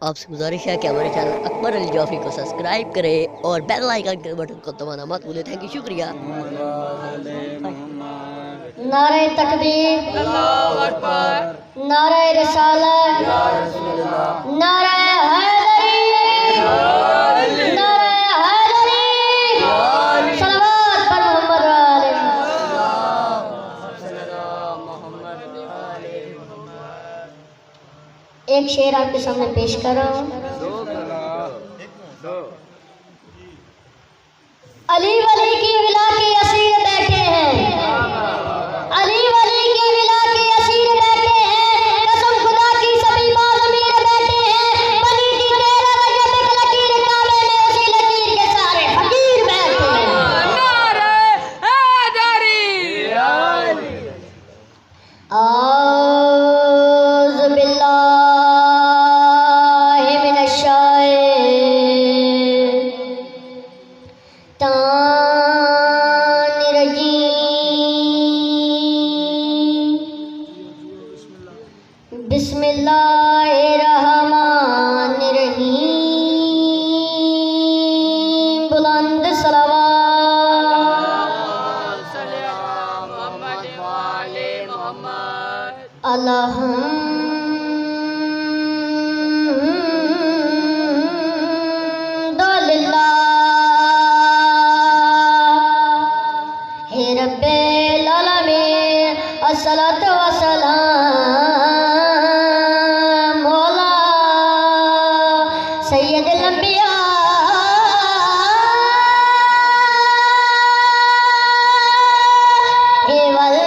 आपसे गुजारिश है कि हमारे चैनल अकबर अली जाफरी को सब्सक्राइब करें और बेल आइकन के बटन को दबाना मत भूलें। थैंक यू, शुक्रिया। नारे तकबीर, अल्लाहु अकबर, नारे रिसालत, या रसूल अल्लाह, नारे हैदरी, नारे हैदरी, सलावत पर मोहम्मद वाले। एक शेर आपके सामने पेश कर रहा हूँ। अली वली की विला के असीर बैठे हैं, अली वली की विला के असीर बैठे हैं, कसम खुदा की सभी बात अमीर बैठे हैं, बनी की तेरा रजब एक लकीर काबे में उसी लकीर के सारे फकीर बैठे हैं। नारे हैदरी, औज़ु बिल्लाहि मिनश शैतानिर रजीम, बिस्मिल्लाहिर रहमानिर रहीम। बुलंद सलावत अल्हम्दुलिल्लाह हे रब्बिल आलमीन, अस्सलातु वस्सलाम मौला सय्यदुल अंबिया वल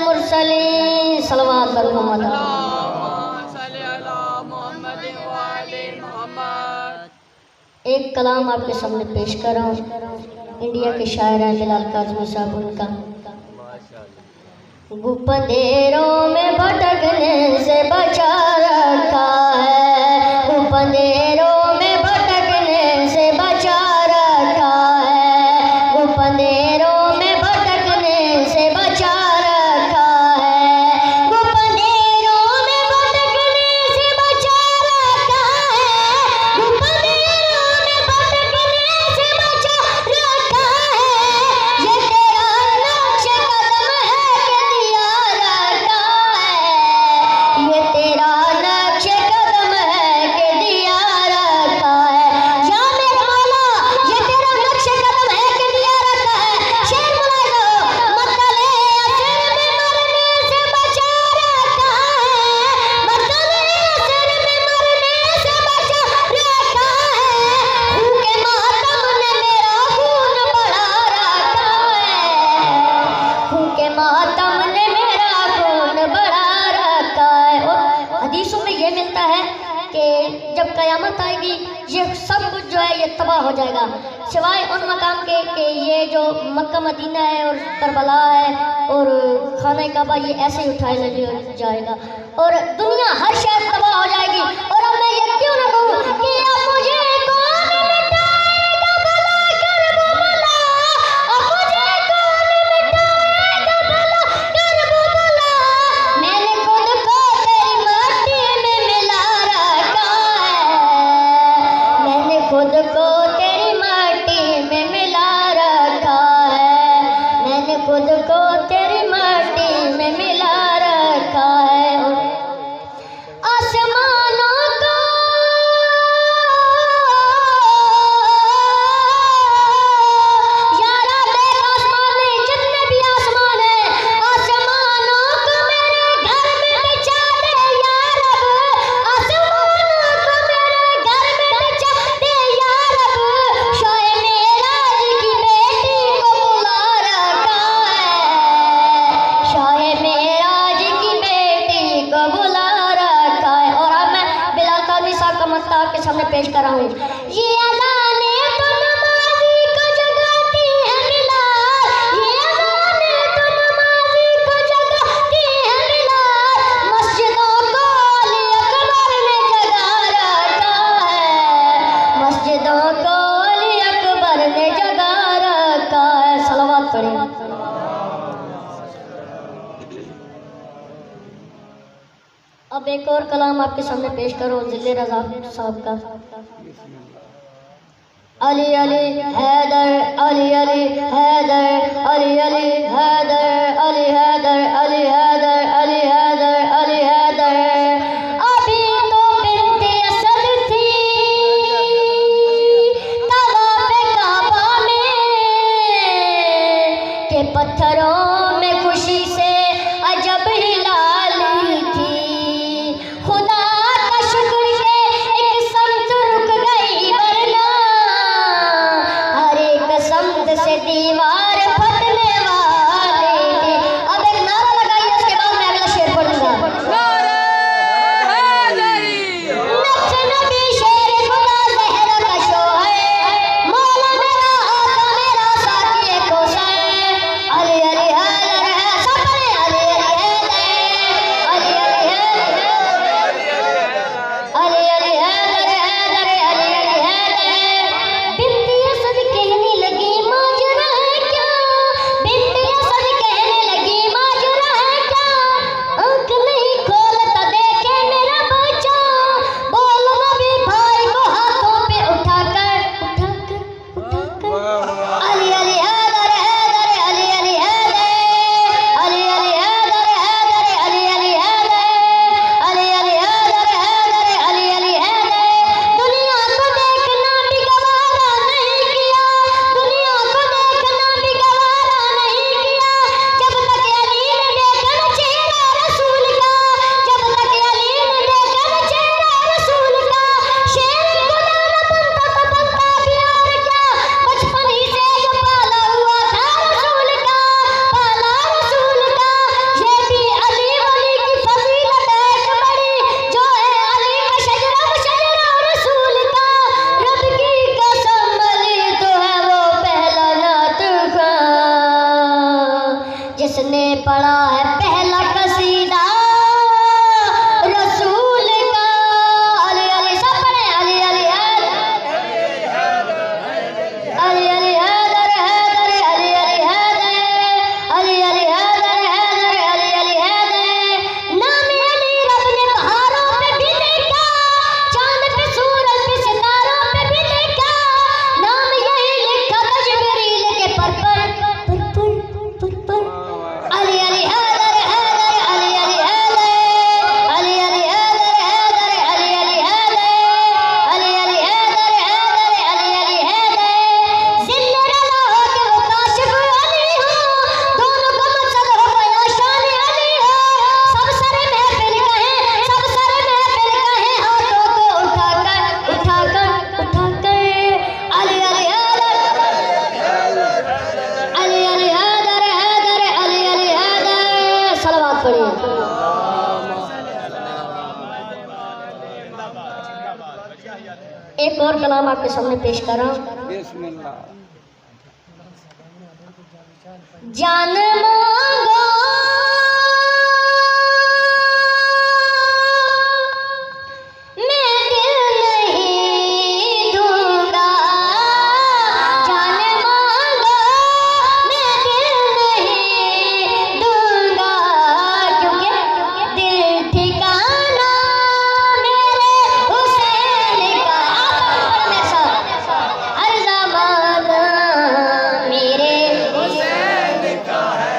मुरसलीन। सल्लल्लाहु अलैहि वसल्लम। एक कलाम आपके सामने पेश कर रहा हूँ। इंडिया के शायर हैं बिलाल काज़मी साहब, उनका। गुपंदेरों में भटकने से बचा रखा है, गुपंदेरों में भटकने से बचा रखा है, गुपंदेरों में भटकने से बचा रखा है, गुपंदेरों में भटकने से बचा रखा है, गुपंदेरों में भटकने से बचा रखा है। ये तेरा नक्श कदम है कि दिया रखा है, ये तेरा नक्श कदम है कि दिया रखा है। या मेरे मौला, ये तेरा नक्श कदम है कि दिया रखा है। शेर बुलाए दो, मतले असर में मरने से बचा रखा है, मतले असर में मरने से बचा रखा है। भूखे मातम ने मेरा खून बढ़ा रखा है, भूखे मातम ने मेरा खून बढ़ा रखा है। और हदीसों में ये मिलता है कि जब कयामत आएगी ये सब कुछ जो है ये तबाह हो जाएगा, सिवाय उन मकाम के कि ये जो मक्का मदीना है और करबला है और खाना काबा, ये ऐसे ही उठाए ले जाएगा और दुनिया हर शहर तबाह हो जाएगी। और अब मैं ये क्यों ना कहूँ कि अब मुझे कौन मिटाएगा भला करबला, अब मुझे कौन मिटाएगा भला करबला। मैंने खुद को तेरी माटी में मिला रखा है, मैंने खुद को तेरी माटी में मिला रखा है, मैंने खुद को तेरी माटी में मिला रखा है। आसमानों को यारा देख, आसमान नहीं, जितने भी आसमान है, आसमानों को मेरे घर में बिछा दे या रब, आसमानों को मेरे घर में बिछा दे या रब। शोए मेराज की बेटी को बुला रखा है, शोए मेराज की बेटी को बुला रखा है। और अब मैं बिलाल काज़मी साहब का मसला आपके सामने पेश कर रहा हूँ। ये अज़ाने तो नमाज़ी को जगाती है बिलाल, ये अज़ाने तो नमाज़ी को जगाती है बिलाल, मस्जिदों को अली अकबर ने जगा रखा है, मस्जिदों को अली अकबर ने जगा रखा है। सलावत पढ़ें। अब एक और कलाम आपके सामने पेश करो जिले रजा साहब का। अली अली हैदर अली अली हैदर अली अली हैदर अली हैदर अली हैदर अली हैदर अली हैदर। अभी तो बिनते असद थी तवाफ़े काबा में के पत्थरों में खुशी से अजब हिलाली थी। खुदा का शुक्र के एक संत रुक गई वरना हर एक संत से दीवार फटने वाली थी। अब एक नारा लगाइए, उसके बाद मैं अगला शेर पढ़ूंगा। नक्श नबी शेर खुदा ज़हरा का शो है, मौला मेरा आका मेरा साकी कोसर। अली अली हैदर है सबने अली अली हैदर अली अली हैदर अली अली हैदर हैदर अली अली हैदर। बिनती असद कहने लगी माजरा है क्या, बिनती असद कहने लगी माजरा है क्या। आँख नहीं खोलता देखे मेरा बच्चा, बोल नबी भाई को हाथों पे उठाकर अली अली हैदर हैदर अली अली हैदर अली अली हैदर हैदर अली अली हैदर अली अली हैदर हैदर अली अली हैदर। दुनिया को देखना भी गवारा नहीं किया, दुनिया को देखना भी गवारा नहीं किया। जब तक अली ने देखा न चेहरा रसूल का, जब तक अली ने देखा न चेहरा रसूल का। शेर खुदा न बनता तो बनता प्यार क्या, बचपन ही से जो पाला हुआ था रसूल का, पाला रसूल का। ये भी अली वली की फजीलत है कि बड़ी, जो है अली का शजरा वो शजरा रसूल का। रब की कसम अली तो है वो पहला नात ख़्वां, जिसने पढ़ा है पहला कसीदा रसूल का। अली अली सबने अली अली हैदर अली अली हैदर हैदर अली अली हैदर अली अली हैदर हैदर अली अली हैदर। नाम अली रब ने पहाड़ों पे भी लिखा, चांद पे सूरज पे सितारों पे भी लिखा। नाम यही लिखा था जिब्रील के पर अली अली हैदर हैदर अली अली हैदर अली अली हैदर हैदर अली अली हैदर अली अली हैदर हैदर अली अली हैदर। जिल्ले रज़ा हो के वो काशिफ अली हो, दोनों का मकसद हो गया शान अली हो। सब सरे महफिल कहें, सब सरे महफिल कहें, हाथों को उठाकर उठाकर उठाकर अली अली हैदर अली अली हैदर हैदर अली अली हैदर। सलावत पढ़िए। एक और कलाम आपके सामने पेश कर रहा हूँ। जान मांगो मैं दिल नहीं दूंगा, जान मांगो मैं दिल नहीं दूंगा। क्योंकि दिल ठिकाना मेरे हुसैन का, हर ज़माना मेरे हुसैन का है।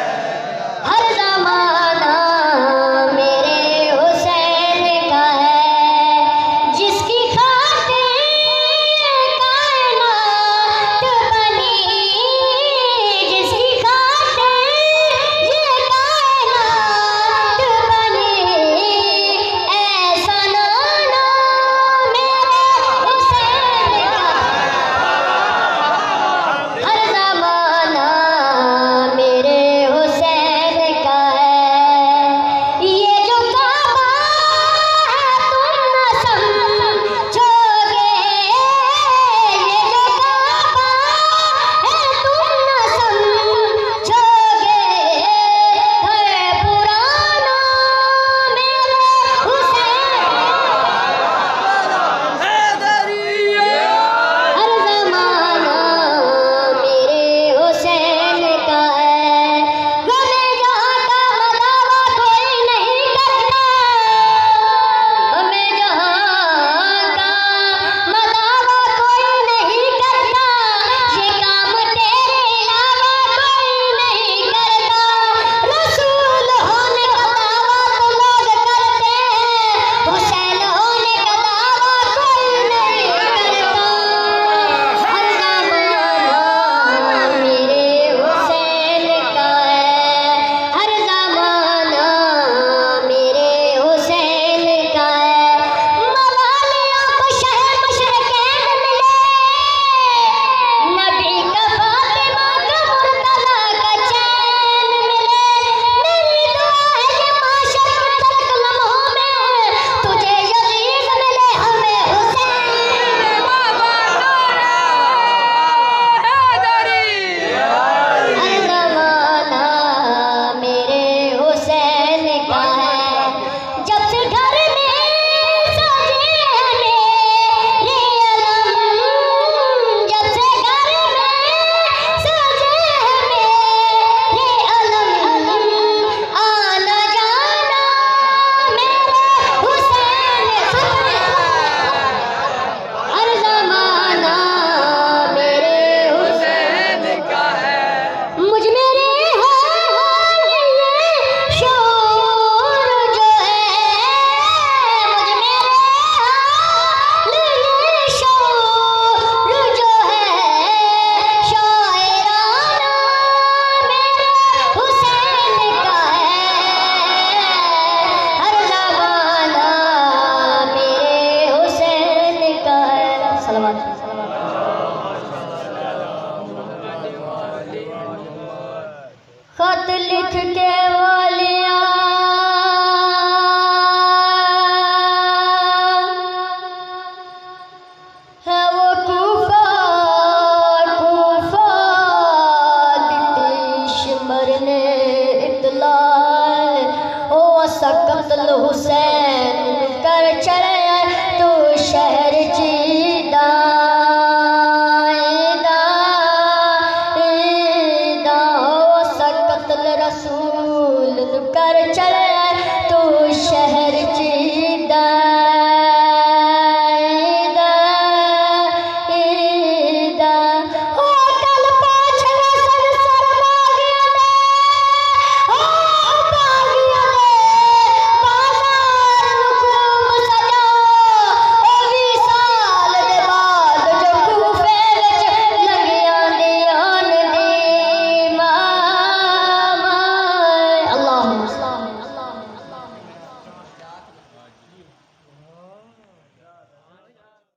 हुसैन कर चले तू शहर च